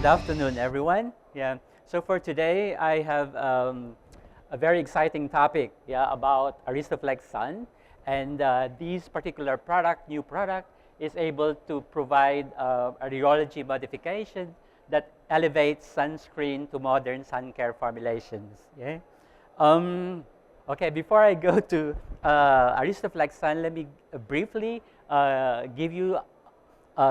afternoon, everyone. Yeah. So for today, I have a very exciting topic, yeah, about Aristoflex Sun, and this particular product, new product, is able to provide a rheology modification that elevates sunscreen to modern sun care formulations. Yeah. Um, okay. Before I go to Aristoflex Sun, let me briefly give you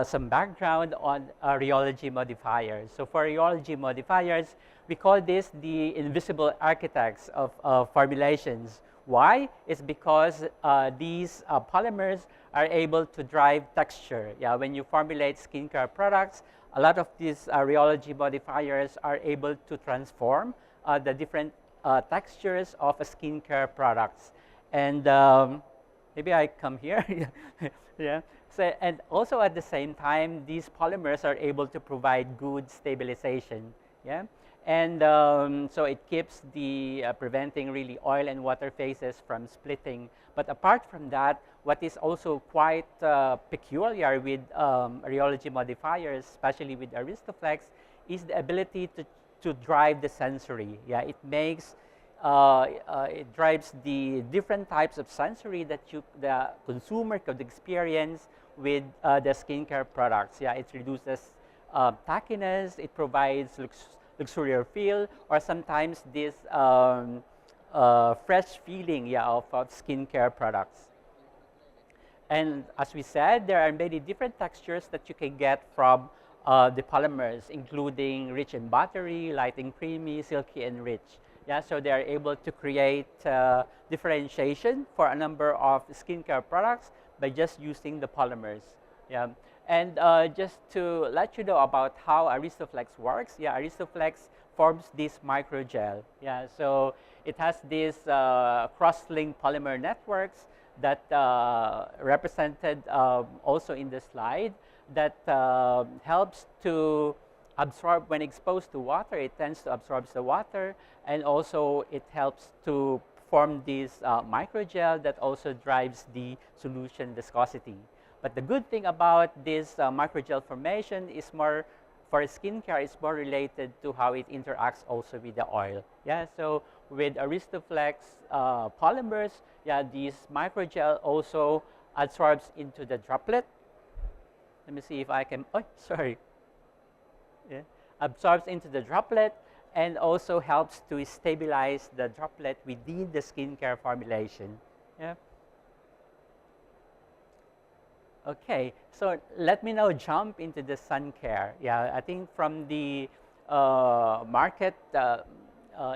some background on rheology modifiers. So for rheology modifiers, we call this the invisible architects of formulations. Why? It's because these polymers are able to drive texture. Yeah, when you formulate skincare products, a lot of these rheology modifiers are able to transform the different textures of skincare products. And maybe I come here. Yeah. So, and also at the same time, these polymers are able to provide good stabilization. Yeah. And so it keeps the preventing really oil and water phases from splitting. But apart from that, what is also quite peculiar with rheology modifiers, especially with Aristoflex, is the ability to drive the sensory. Yeah, it makes it drives the different types of sensory that the consumer could experience with the skincare products. Yeah, it reduces tackiness, it provides luxurious feel, or sometimes this fresh feeling, yeah, of skincare products. And as we said, there are many different textures that you can get from the polymers, including rich and buttery, light and creamy, silky and rich. Yeah, so they are able to create differentiation for a number of skincare products by just using the polymers. Yeah, and just to let you know about how Aristoflex works, yeah, Aristoflex forms this microgel. Yeah, so it has these cross-linked polymer networks that represented also in the slide that helps to absorb when exposed to water. It tends to absorb the water, and also it helps to form this microgel that also drives the solution viscosity. But the good thing about this microgel formation is more, for skincare, it's more related to how it interacts also with the oil. Yeah, so with Aristoflex polymers, yeah, this microgel also absorbs into the droplet. Let me see if I can, oh, sorry. Yeah, absorbs into the droplet and also helps to stabilize the droplet within the skincare formulation. Yeah. Okay, so let me now jump into the sun care. Yeah, I think from the market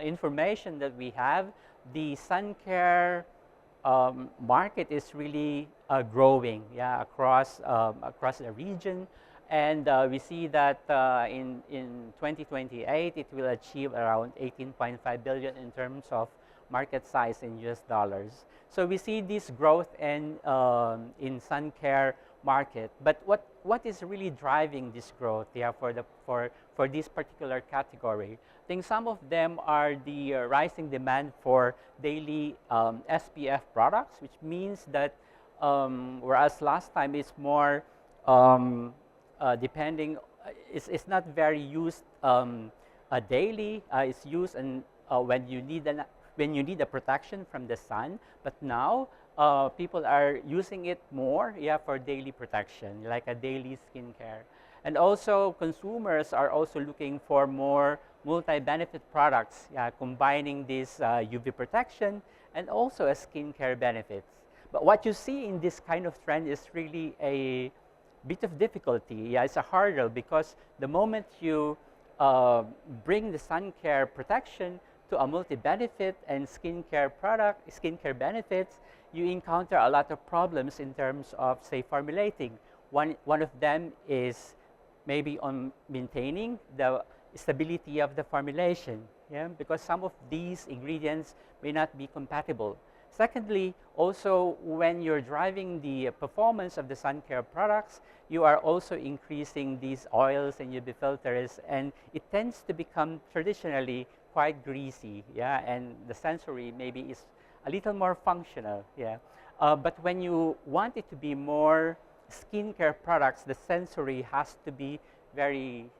information that we have, the sun care market is really growing, yeah, across the region. And we see that in 2028, it will achieve around 18.5 billion in terms of market size in US dollars. So we see this growth in sun care market. But what is really driving this growth? Yeah, for this particular category, I think some of them are the rising demand for daily SPF products, which means that whereas last time it's more depending, it's not very used daily. It's used when you need a protection from the sun. But now people are using it more, yeah, for daily protection, like a daily skincare. And also consumers are also looking for more multi-benefit products, yeah, combining this UV protection and also a skincare benefits. But what you see in this kind of trend is really a bit of difficulty. Yeah, it's a hurdle because the moment you bring the sun care protection to a multi-benefit and skincare benefits, you encounter a lot of problems in terms of, say, formulating. One of them is maybe on maintaining the stability of the formulation, yeah, because some of these ingredients may not be compatible. Secondly, also when you're driving the performance of the sun care products, you are also increasing these oils and UV filters, and it tends to become traditionally quite greasy, yeah, and the sensory maybe is a little more functional, yeah. But when you want it to be more skincare products, the sensory has to be very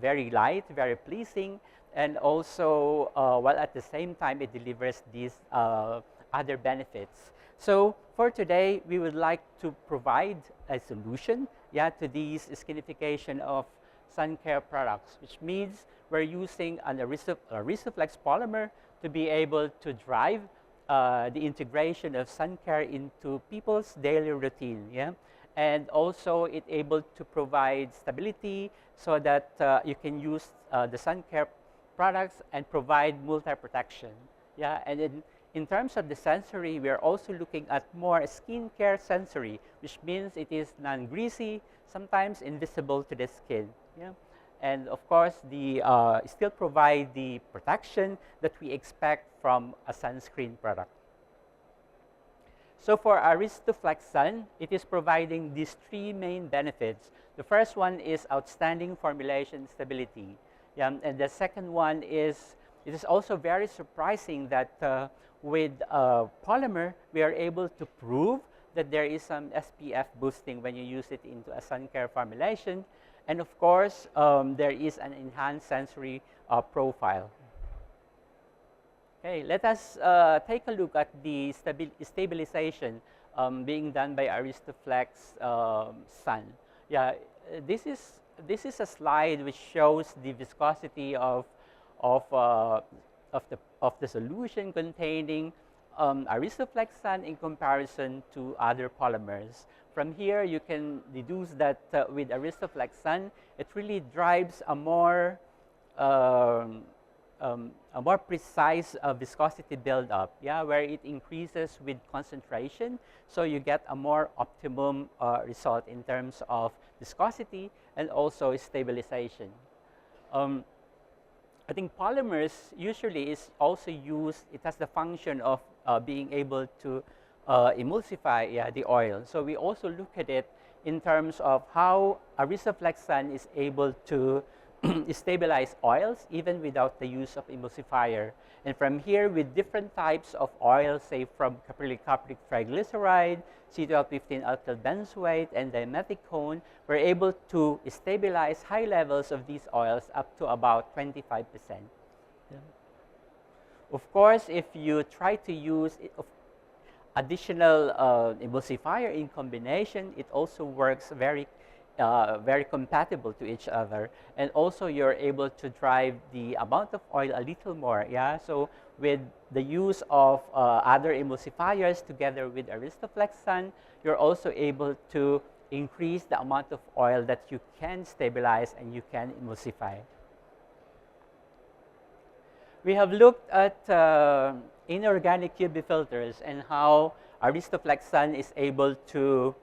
very light, very pleasing, and also while at the same time it delivers these other benefits. So for today, we would like to provide a solution, yeah, to these skinification of sun care products, which means we're using an Aristoflex polymer to be able to drive the integration of sun care into people's daily routine, yeah? And also it able to provide stability so that you can use the sun care products and provide multi-protection, yeah? And in terms of the sensory, we are also looking at more skincare sensory, which means it is non-greasy, sometimes invisible to the skin, yeah? And of course, still provide the protection that we expect from a sunscreen product. So for Aristoflex Sun, it is providing these three main benefits. The first one is outstanding formulation stability. Yeah, and the second one is, it is also very surprising that with polymer, we are able to prove that there is some SPF boosting when you use it into a sun care formulation. And of course, there is an enhanced sensory profile. Okay, let us take a look at the stabilization being done by Aristoflex Sun. Yeah, this is a slide which shows the viscosity of the solution containing Aristoflex Sun in comparison to other polymers. From here, you can deduce that with Aristoflex Sun, it really drives a more precise viscosity buildup, yeah, where it increases with concentration, so you get a more optimum result in terms of viscosity and also stabilization. I think polymers usually is also used, it has the function of being able to emulsify, yeah, the oil. So we also look at it in terms of how Aristoflex Sun is able to stabilize oils even without the use of emulsifier. And from here, with different types of oils, say from caprylic triglyceride, C1215 alkyl benzoate, and dimethicone, we're able to stabilize high levels of these oils up to about 25%. Yeah. Of course, if you try to use additional emulsifier in combination, it also works very compatible to each other, and also you're able to drive the amount of oil a little more, yeah? So with the use of other emulsifiers together with Aristoflex Sun, you're also able to increase the amount of oil that you can stabilize and you can emulsify. We have looked at inorganic UV filters and how Aristoflex Sun is able to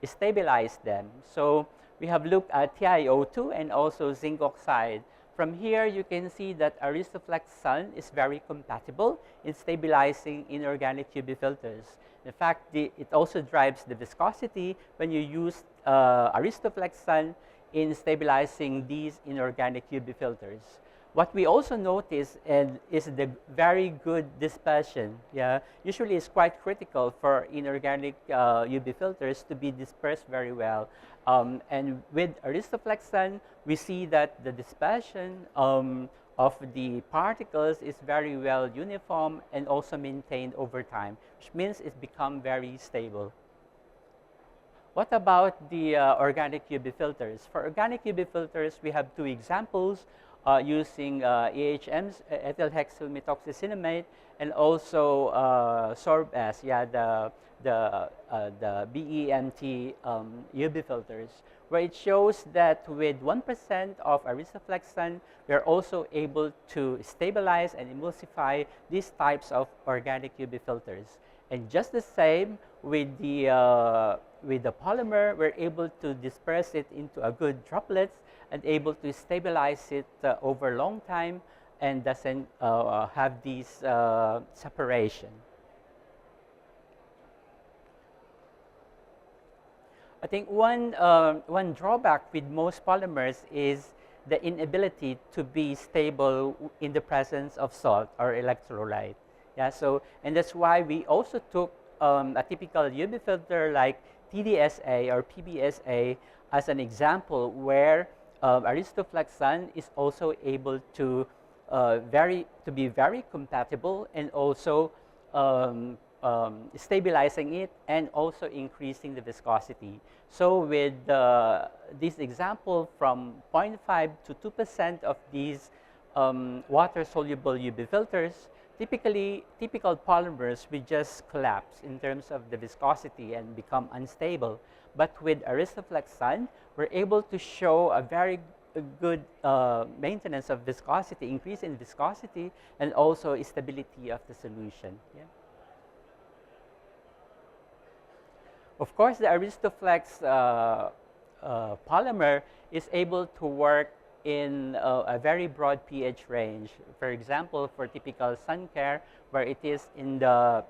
stabilize them. So we have looked at TiO2 and also zinc oxide. From here, you can see that Aristoflex Sun is very compatible in stabilizing inorganic UV filters. In fact, it also drives the viscosity when you use Aristoflex Sun in stabilizing these inorganic UV filters. What we also notice is the very good dispersion. Yeah? Usually it's quite critical for inorganic UV filters to be dispersed very well. And with Aristoflex Sun, we see that the dispersion of the particles is very well uniform and also maintained over time, which means it's become very stable. What about the organic UV filters? For organic UV filters, we have two examples. Using EHMs, ethyl hexyl methoxycinnamate, and also sorbs, yeah, the BEMT UV filters, where it shows that with 1% of Aristoflex Sun, we are also able to stabilize and emulsify these types of organic UV filters. And just the same with the polymer, we're able to disperse it into a good droplets and able to stabilize it over a long time and doesn't have these separation. I think one drawback with most polymers is the inability to be stable in the presence of salt or electrolyte. Yeah, so, and that's why we also took a typical UV filter like TDSA or PBSA as an example, where Aristoflex Sun is also able to be very compatible and also stabilizing it and also increasing the viscosity. So with this example, from 0.5 to 2% of these water-soluble UV filters, typical polymers will just collapse in terms of the viscosity and become unstable. But with Aristoflex Sun, we're able to show a very good maintenance of viscosity, increase in viscosity, and also stability of the solution. Yeah. Of course, the Aristoflex polymer is able to work in a very broad pH range. For example, for typical sun care, where it is in the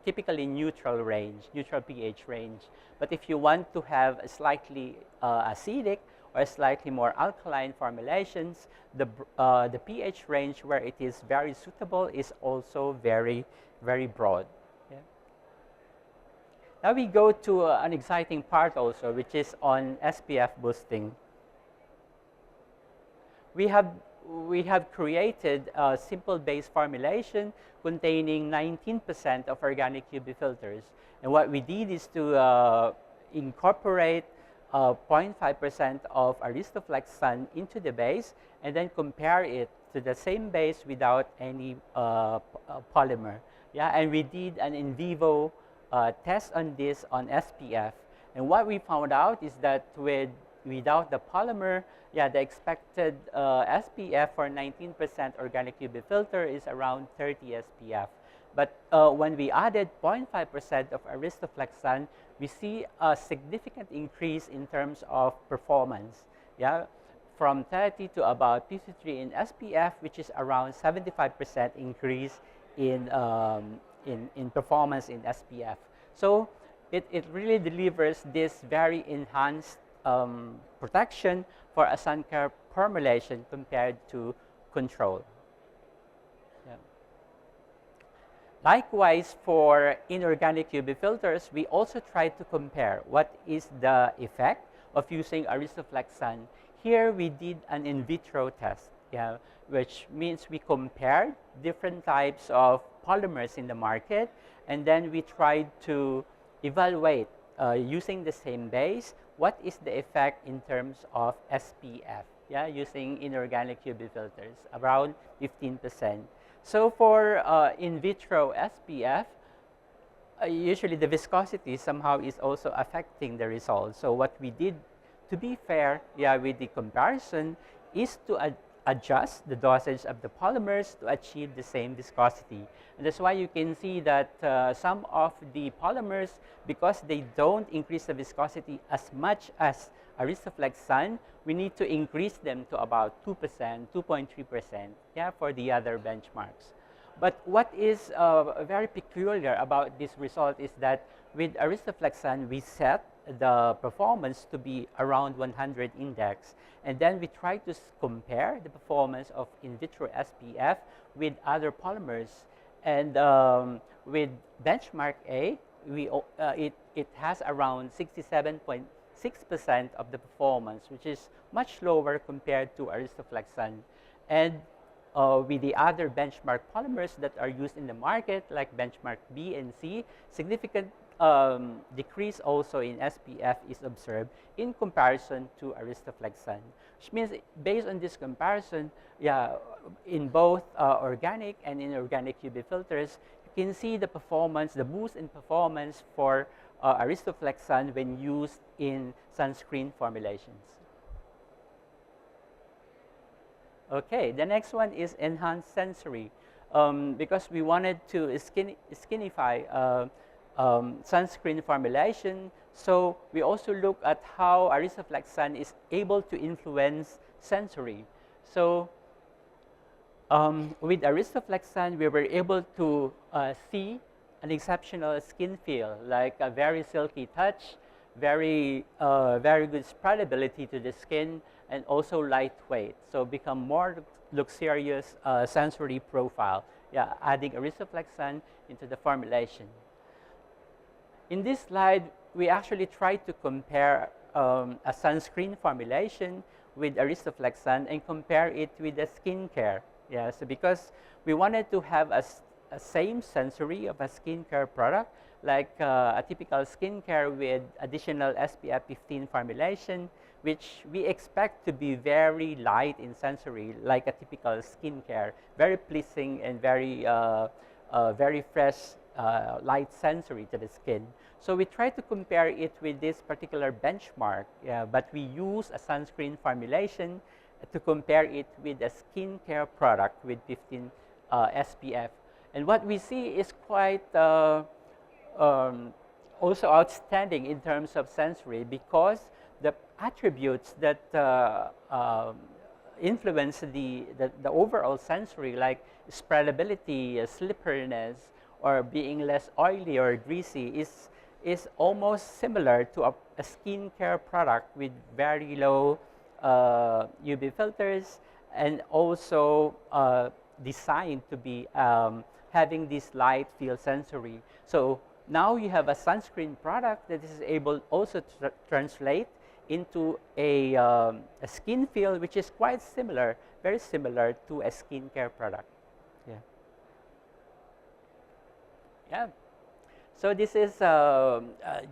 typically neutral range, neutral pH range. But if you want to have a slightly acidic or slightly more alkaline formulations, the pH range where it is very suitable is also very, very broad. Yeah. Now we go to an exciting part also, which is on SPF boosting. We have created a simple base formulation containing 19% of organic UV filters. And what we did is to incorporate 0.5% of Aristoflex Sun into the base and then compare it to the same base without any polymer. Yeah, and we did an in vivo test on this on SPF. And what we found out is that without the polymer, yeah, the expected SPF for 19% organic UV filter is around 30 SPF. But when we added 0.5% of Aristoflex Sun, we see a significant increase in terms of performance. Yeah, from 30 to about 53 in SPF, which is around 75% increase in performance in SPF. So it really delivers this very enhanced protection for a sun care formulation compared to control. Yeah. Likewise, for inorganic UV filters, we also try to compare what is the effect of using Aristoflex Sun. Here we did an in vitro test, yeah, which means we compared different types of polymers in the market, and then we tried to evaluate using the same base, what is the effect in terms of SPF, yeah, using inorganic UV filters, around 15%. So for in vitro SPF, usually the viscosity somehow is also affecting the results. So what we did, to be fair, yeah, with the comparison, is to adjust the dosage of the polymers to achieve the same viscosity. And that's why you can see that some of the polymers, because they don't increase the viscosity as much as Aristoflex Sun, we need to increase them to about 2%, 2.3%, yeah, for the other benchmarks. But what is very peculiar about this result is that with Aristoflex Sun, we set the performance to be around 100 index. And then we try to compare the performance of in vitro SPF with other polymers. And with benchmark A, it has around 67.6% of the performance, which is much lower compared to Aristoflex Sun. And with the other benchmark polymers that are used in the market, like benchmark B and C, significant decrease also in SPF is observed in comparison to Aristoflex Sun, which means based on this comparison, yeah, in both organic and inorganic UV filters, you can see the performance, the boost in performance for Aristoflex Sun when used in sunscreen formulations. Okay, the next one is enhanced sensory, because we wanted to skinify sunscreen formulation. So we also look at how Aristoflex Sun is able to influence sensory. So with Aristoflex Sun, we were able to see an exceptional skin feel, like a very silky touch, very good spreadability to the skin, and also lightweight. So become more luxurious sensory profile. Yeah, adding Aristoflex Sun into the formulation. In this slide, we actually tried to compare a sunscreen formulation with Aristoflex Sun and compare it with the skincare. Yeah, so because we wanted to have a same sensory of a skincare product, like a typical skincare with additional SPF 15 formulation, which we expect to be very light in sensory, like a typical skincare, very pleasing and very fresh, light sensory to the skin. So we try to compare it with this particular benchmark, but we use a sunscreen formulation to compare it with a skincare product with 15 SPF. And what we see is quite also outstanding in terms of sensory, because the attributes that influence the overall sensory, like spreadability, slipperiness, or being less oily or greasy, is almost similar to a skincare product with very low UV filters, and also designed to be having this light feel sensory. So now you have a sunscreen product that is able also to translate into a skin feel which is quite similar, very similar to a skincare product. Yeah. Yeah. So this is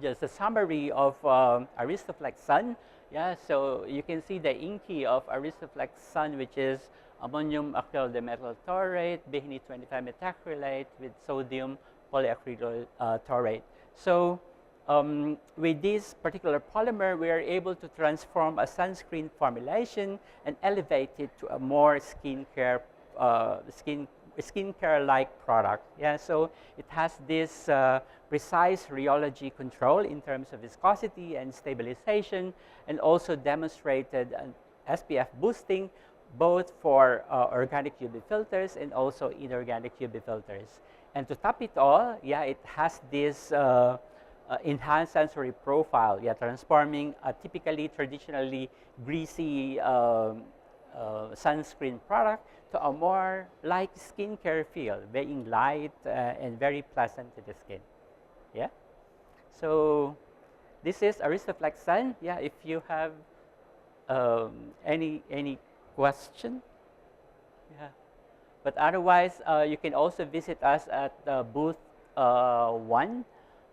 just a summary of Aristoflex Sun. Yeah. So you can see the inky of Aristoflex Sun, which is ammonium acryl dimethyl taurate, Behni 25 methacrylate with sodium polyacryl taurate. So with this particular polymer, we are able to transform a sunscreen formulation and elevate it to a more skincare skincare-like product. Yeah, so it has this precise rheology control in terms of viscosity and stabilization, and also demonstrated an SPF boosting both for organic UV filters and also inorganic UV filters. And to top it all, yeah, it has this enhanced sensory profile, yeah, transforming a typically traditionally greasy sunscreen product to a more like skincare feel, being light and very pleasant to the skin. Yeah. So this is Aristoflex Sun. Yeah. If you have any question, yeah. But otherwise, you can also visit us at booth 1,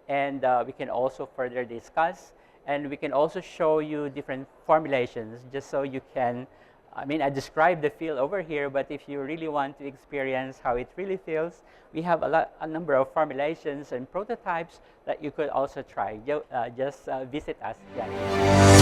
and we can also further discuss, and we can also show you different formulations, just so you can, I mean, I described the feel over here, but if you really want to experience how it really feels, we have a number of formulations and prototypes that you could also try. Just visit us. Yeah.